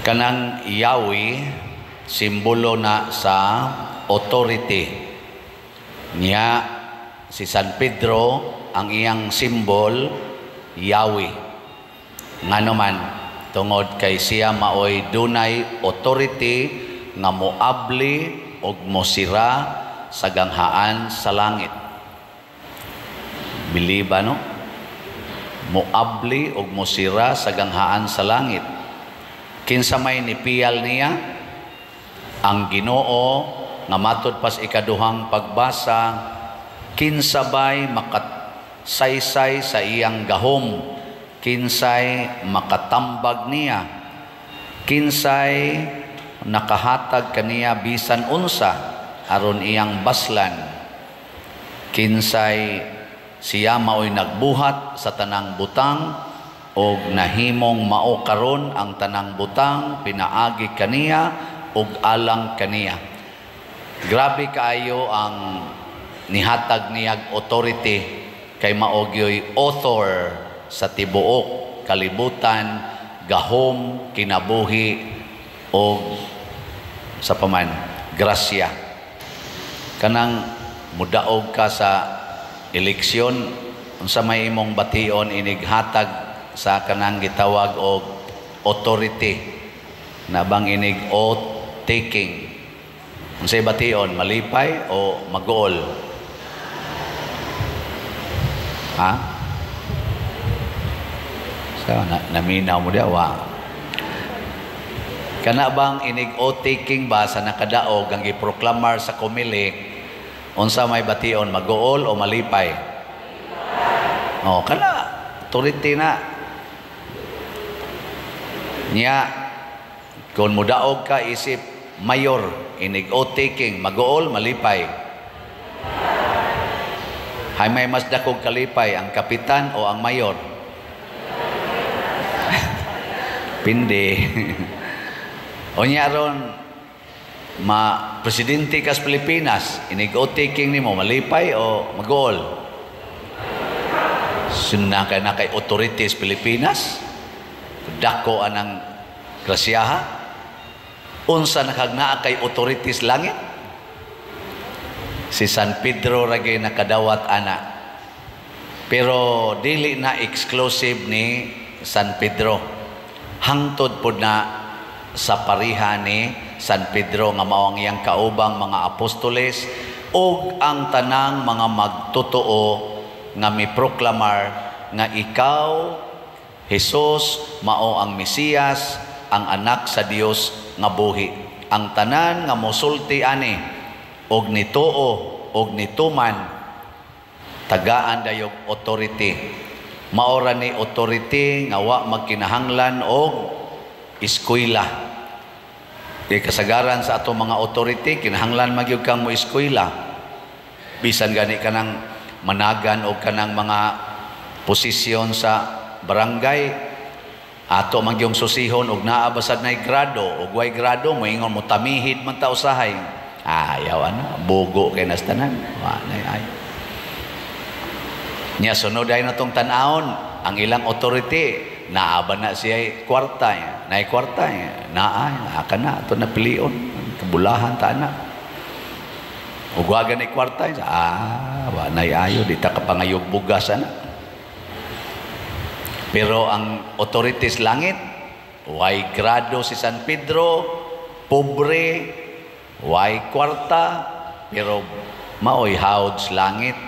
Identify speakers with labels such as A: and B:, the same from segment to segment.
A: Kanang Yahweh, simbolo na sa authority. Niya, si San Pedro, ang iyang simbol, Yahweh. Nga naman, tungod kay siya maoy dunay authority nga moabli o mosira sa ganghaan sa langit. Biliba, no? Moabli o mosira sa ganghaan sa langit. Kinsa may nipiyal niya ang Ginoo nga matud pas ikaduhang pagbasa, kinsabay makatsaysay sa iyang gahom, kinsay makatambag niya, kinsay nakahatag kaniya bisan unsa aron iyang baslan, kinsay siya maoy nagbuhat sa tanang butang og nahimong mao karon ang tanang butang pinaagi kaniya og alang kaniya. Grabe kaayo ang nihatag niyag authority kay mao gyoy author sa tibuok kalibutan, gahom, kinabuhi og sa paman grasya. Kanang mudaog ka sa eleksyon, unsa may imong bation inighatag sa kanang gitawag og authority na bang inig oath taking. Unsay bation, malipay o maguol? Ha? So, naminaw mo diya, wa. Kana bang inig oath taking ba sa nakadaog ang giproklamar sa Comelec, unsa may bation, maguol o malipay? Oh, kana authority na. Niya, kung mudaog ka isip mayor, inig oath taking, maguol, malipay. Hay may mas dakog kalipay, ang kapitan o ang mayor? Pindi. O niya ron, presidente kas Pilipinas, inig oath taking nimo, malipay o maguol? Sunna ka na kay authorities Pilipinas? Dako anang grasyaha, unsa nakagnaa kay authorities langit? Si San Pedro ragay nakadawat ana, pero dili na exclusive ni San Pedro, hangtod pod na sa pariha ni San Pedro nga mao ang iyang kaubang mga apostoles ug ang tanang mga magtotoo nga miproklamar nga ikaw Jesus mao ang Mesiyas, ang anak sa Dios nga buhi. Ang tanan nga mosulti ani og nituo og nituman tagaan dayog authority. Maora ni authority nga wa magkinahanglan og eskwela. Di kasagaran sa ato mga authority kinahanglan magyud kang mo eskwela. Bisan gani kanang managan og kanang mga posisyon sa barangay, ato magyong susihon og naa basad nay grado og way grado moingon mo tamihid man ta usahay. Ayaw ano, bugo kay nastanan. Wa nay ay. Nya sunod ay natong tan-awon ang ilang authority naaba na siya kwarta niya. Nay kwarta niya. Naa kana ato na pilion kabulahan ta na. Ug wa gani kwarta niya. Wa nay ayo di ta kapangayog bugas ana. Pero ang authorities langit, way grado si San Pedro, pobre, way kwarta, pero maoy hawd sa langit.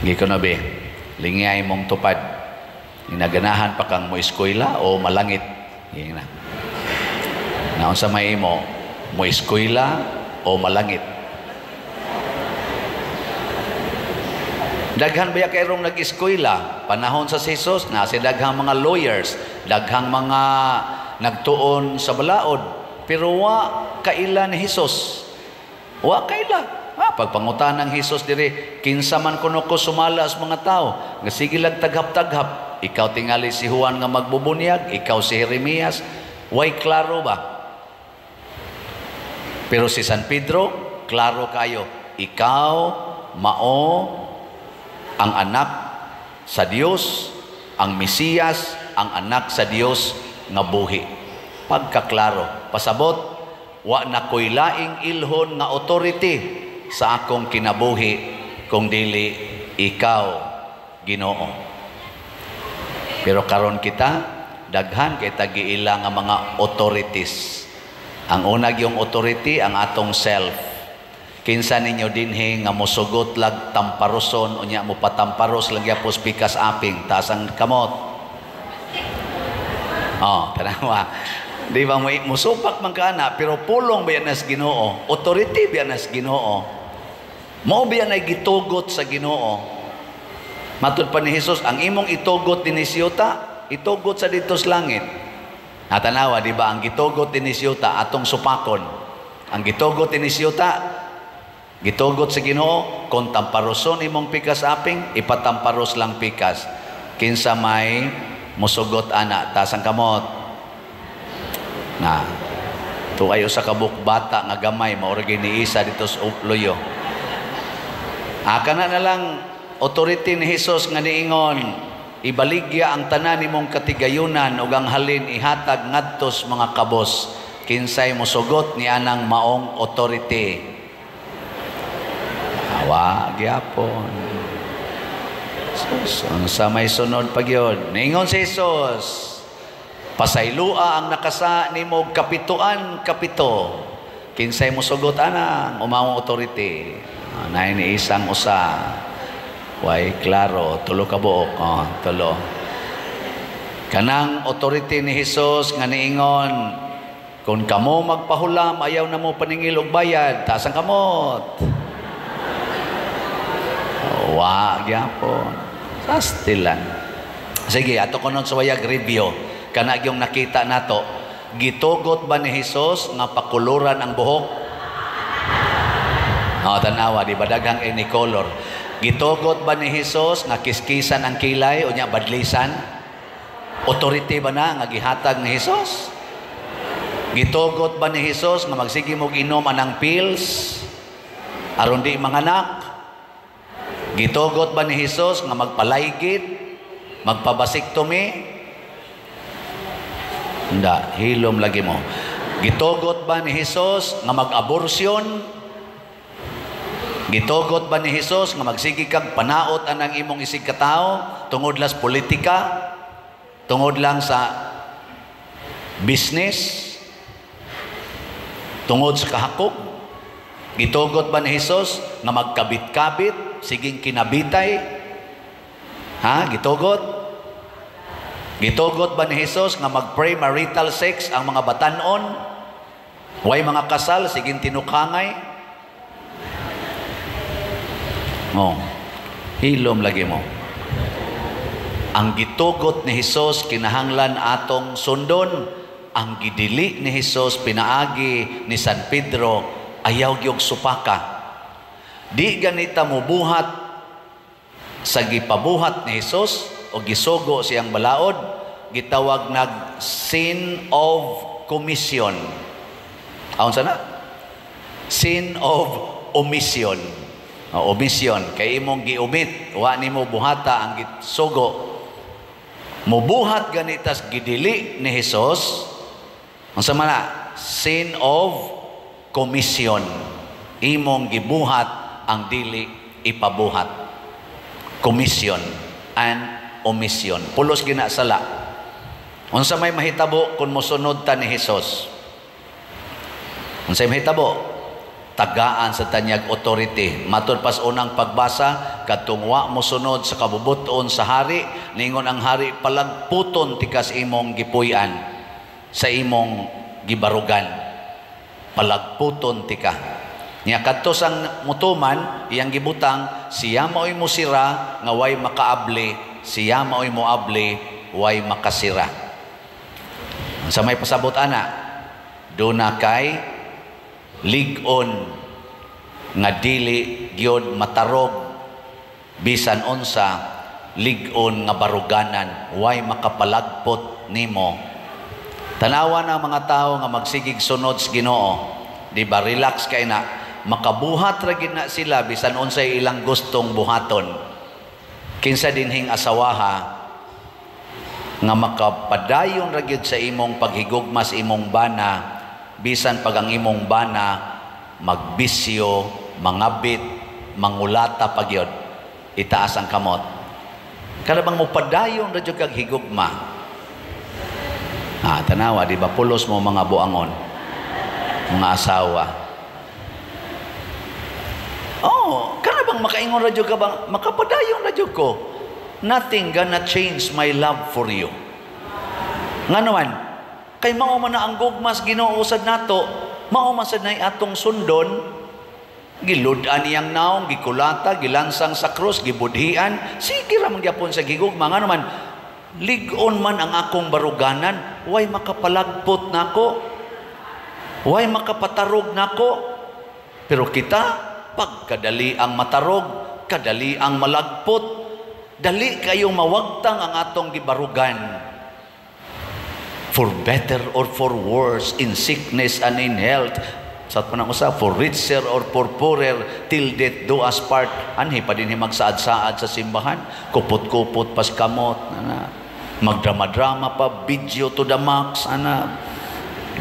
A: Hindi ko na be, lingay mong tupad. Inaganahan pa kang mo eskwela o malangit. Hindi na. Naon sa may mo eskwela o malangit. Daghang baya kayrong nag-eskwela panahon sa Jesus na si daghang mga lawyers, daghang mga nagtuon sa balaod, pero wa kaila ni Jesus. Wa kaila. Pagpangutan ng Jesus diri, kinsa man kuno ko sumala sa mga tao, nga sige lang taghap-taghap. Ikaw tingali si Juan nga magbubunyag, ikaw si Jeremias, way klaro ba? Pero si San Pedro, klaro kayo, ikaw mao ang anak sa Dios, ang Mesiyas, ang anak sa Dios nga buhi. pagkaklaro. Pasabot, wa na ko'y laing ilhon nga authority sa akong kinabuhi kung dili ikaw, Ginoo. Pero karon kita, daghan kay tagiila nga mga authorities. Ang unag yung authority, ang atong self. Kinsa ninyo dinhi nga mosugot lag tamparoson, unya mo patamparos lang yapos pikas aping, tasang kamot. Tanawa. Di ba musupak man ka na, pero pulong ba yan as Ginoo? Authority ba yan as Ginoo? Mao ba yan ay gitugot sa Ginoo? Matud pa ni Jesus, ang imong itugot din ni siyota, itugot sa dito sa langit. Natanawa, di ba? Ang gitugot din ni siyota, atong supakon. Ang gitugot din ni siyota, gitugot sa Ginoo, kung tamparoson imong pikas aping, ipatamparos lang pikas. Kinsa may musugot ana, tasang kamot. Na, ito kayo sa kabuk bata nga gamay, mauragay ni isa dito sa uployo. Kana na lang, authority ni Jesus nga niingon, ibaligya ang tanan nimong katigayunan ug ang halin ihatag ngadtos mga kabos. Kinsay musugot ni anang maong authority. Awa, gyapon. Sa may sunod pag yun. Ningon si Jesus, pasaylua ang nakasa ni mo kapituan kapito. Kinsay mo sugot anang umawang authority. Nain ni isang usa. Way, klaro, tulo ka buok. Tulo. Kanang authority ni Jesus nga niingon, kung kamo magpahulam, ayaw na mo paningil og bayad, tasang kamot. Wag yapon. Sastilan. Sige, ato ko nun sa wayag review. Kana yung nakita nato, gitugot ba ni Jesus nga pakuluran ang buhok? Tanawa, di ba daghang any color? Gitugot ba ni Jesus nga kiskisan ang kilay o nya badlisan? Authority ba na nga gihatag ni Jesus? Gitugot ba ni Jesus nga magsige mo inom anang pills aron di manganak? Gitugot ba ni Jesus nga magpalaygit, magpabasiktomi? Hindi, hilom lagi mo. Gitugot ba ni Jesus nga mag-abortion? Gitugot ba ni Jesus nga magsigi kag panaot anang imong isig katao tungod lang sa politika, tungod lang sa business, tungod sa kahakog? Gitugot ba ni Jesus nga magkabit-kabit, siging kinabitay? Gitugot? Gitugot ba ni Jesus nga mag-pray marital sex ang mga batanon? Way mga kasal, siging tinukhangay? Hilom lagi mo. Ang gitugot ni Jesus kinahanglan atong sundon. Ang gidili ni Jesus pinaagi ni San Pedro, ayaw gyud supaka. Di ganita mo buhat sa gipabuhat ni Jesus o gisugo siyang balaod, gitawag nag sin of commission. Aun sana? Sin of omission. Omission, kay imong giumit, wa nimo buhata ang gisugo. Mubuhat ganitas gidili ni Jesus, ang sama na, sin of commission. Imong gibuhat ang dili ipabuhat. Commission and omission. Pulos ginasala. Unsa may mahitabo kung mosunod ta ni Jesus? Unsa may mahitabo? Tagaan sa tanyag authority. Matod pas unang pagbasa, katungwa mo sunod sa kabubuton sa hari, ningon ang hari palagputon tikas imong gipuy-an sa imong gibarugan. Palagputon tika. Nya kadto sang mutuman, iyang gibutang, siya maoy mo sira, nga way makaabli, siya maoy mo abli, way makasira. Sa may pasabot ana, duna kay ligon nga dili gyud matarog bisan unsa ligon nga baruganan way makapalagpot nimo. Tanawa ng mga tao nga magsigig sunod sa Ginoo, di ba relax kay na makabuhat ra gid na sila bisan unsay ilang gustong buhaton. Kinsa dinhing asawaha nga makapadayon ra gyud sa imong paghigugma sa imong bana, bisan pag ang imong bana magbisyo, mangabit, mangulata pa gyud, itaas ang kamot. Kada bang mo padayon ra gyud kag higugma. Tanawa, di ba pulos mo mga buangon, mga asawa. Kada bang makaingon ra gyud ka bang makapadayon ra gyud ko. Nothing gonna change my love for you. Nga naman, kay mao man na ang gugmas Ginoo usad nato, mao man sad nay atong sundon, gilud-an iyang naong, gikulata, gilansang sa krus, gibudhian, sige ra man gyapon sa gigugma. Nga naman, lig-on man ang akong baruganan, way makapalagpot nako, way makapatarog nako. Pero kita, pagkadali ang matarog, kadali ang malagpot, dali kayong mawagtang ang atong gibarugan. For better or for worse, in sickness and in health, sa panang usa, for richer or for poorer, till death do us part. Anhi pa din magsaad-saad sa simbahan, kupot-kupot pas kamot, magdrama-drama pa, video to the max,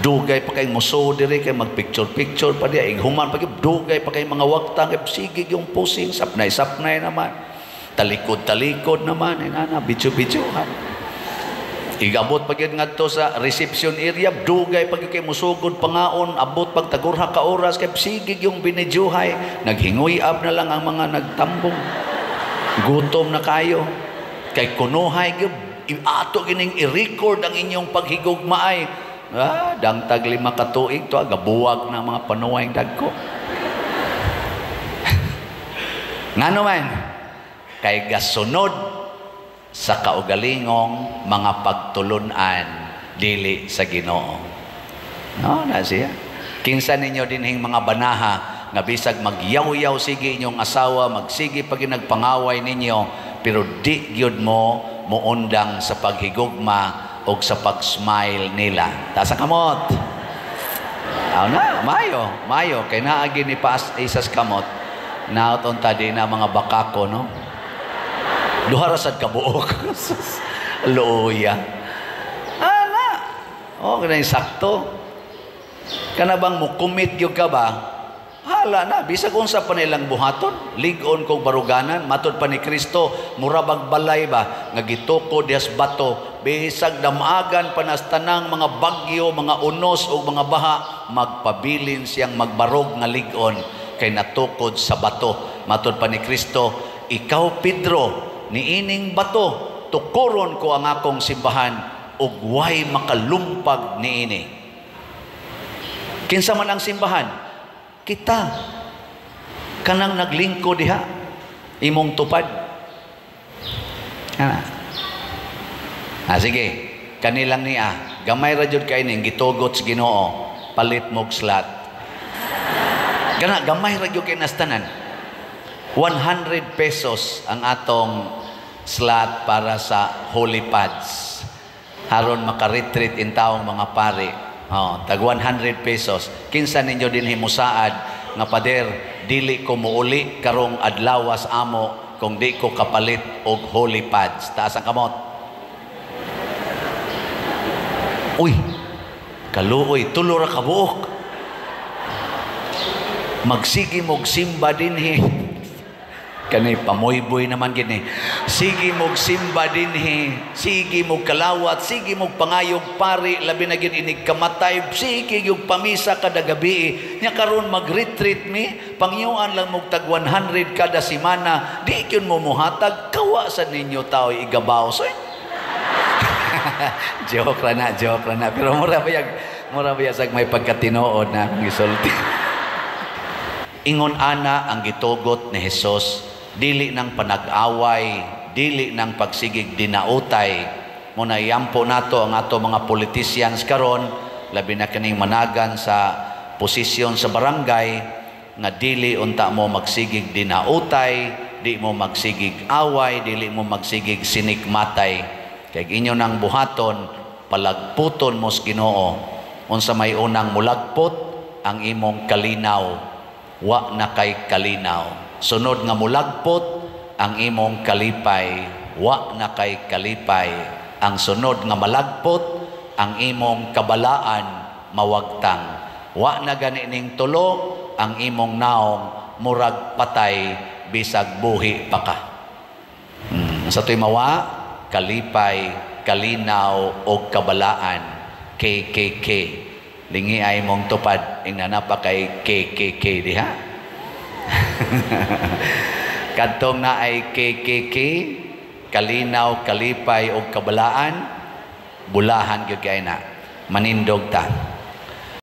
A: dugay pa kay muso dire, kay magpicture-picture pa diya, ighuman pa kay dugay pa kay mga wagtang, kay sigig yung pusing, sapnay-sapnay naman. Talikod-talikod naman, bityo-bityohan. Igabot pag yun nga to sa reception area, dugay pag kay musugod pangaon, abot pag tagurha ka oras, kay sigig yung binidyohay, naghinguyab na lang ang mga nagtambong. Gutom na kayo. Kay kunuhay, ato gining i-record ang inyong paghigugmaay. Dangtag 5 ka tuig to, gabuwag na mga panuwayng dagko. Nga naman, kay gasunod sa kaugalingong mga pagtulunan dili sa Ginoo. Na siya. Kinsa ninyo dinhing mga banaha nga bisag magyaw-yaw sige inyong asawa, magsige pag nagpangaway ninyo, pero di gyud mo muundang sa paghigugma o sa pag-smile nila. Taas ang kamot. Mayo. Kay naagi ni Paas Isas kamot. Nauton tadi na mga bakako, no? Duha ra sad kabuok. Luya. Kanay sakto. Kana bang mo commit gyud ka ba? Hala na, bisag unsa pa nilang buhaton, lig-on kog baruganan, matod pa ni Kristo, murabag balay ba nga gituko dias bato, bisag damagan pa nas tanang mga bagyo, mga unos o mga baha, magpabilin siyang magbarog nga lig-on kay natukod sa bato. Matod pa ni Kristo, ikaw Pedro, niining bato, tukuron ko ang akong simbahan, ug way makalumpag niini. Kinsa man ang simbahan? Kita. Kanang naglingko diha, imong tupad. Sige, kanilang niya, gamay ra jud kay ning gitugot sa Ginoo, palit mog slat. Kana gamay ra jud kay nastanan. 100 pesos ang atong slot para sa holy pads. Haron maka-retreat in taong mga pari. Tag 100 pesos. Kinsa ninyo din himusaad nga pader, dili ko muuli karong adlawas amo kung di ko kapalit og holy pads. Taas ang kamot. Uy, kaluoy, tulo ra ka buok. Magsigi mog simba dinhi. Kanay pamoyboy naman gini. Sige mog simba dinhi, sige mog kalawat, sige mog pangayog pari, labi na gid inig kamatay, sige yung pamisa kada gabi. Nya karon mag-retreat mi, pangyuan lang mog tag 100 kada semana, di kyun mo muhatag, kawa sa ninyo tao igabaw. So, joke ra na. Pero mura ba yag may pagkatinood na gisulti. Ingon ana ang gitugot ni Hesus, dili ng panag-away, dili ng pagsigig dinautay. Muna iyampo nato ang ato mga politicians karon, labi na kaning managan sa posisyon sa barangay, nga dili unta mo magsigig dinautay, di mo magsigig away, dili mo magsigig sinikmatay. Kay inyo nang buhaton, palagputon mo sa Ginoo. Unsa may unang mulagpot, ang imong kalinaw, wa na kay kalinaw. Sunod nga mulagpot ang imong kalipay, wa na kay kalipay. ang sunod nga malagpot, ang imong kabalaan mawagtang. Wa na gani ning tulo, ang imong naong murag patay bisag buhi pa ka. Sa to'y mawa, kalipay, kalinaw o kabalaan, KKK. Lingi ay mong tupad, inanapa kay KKK diha. Kadtong na ay KKK, kalinaw, kalipay o kabalaan, bulahan gyud kay na, manindog ta.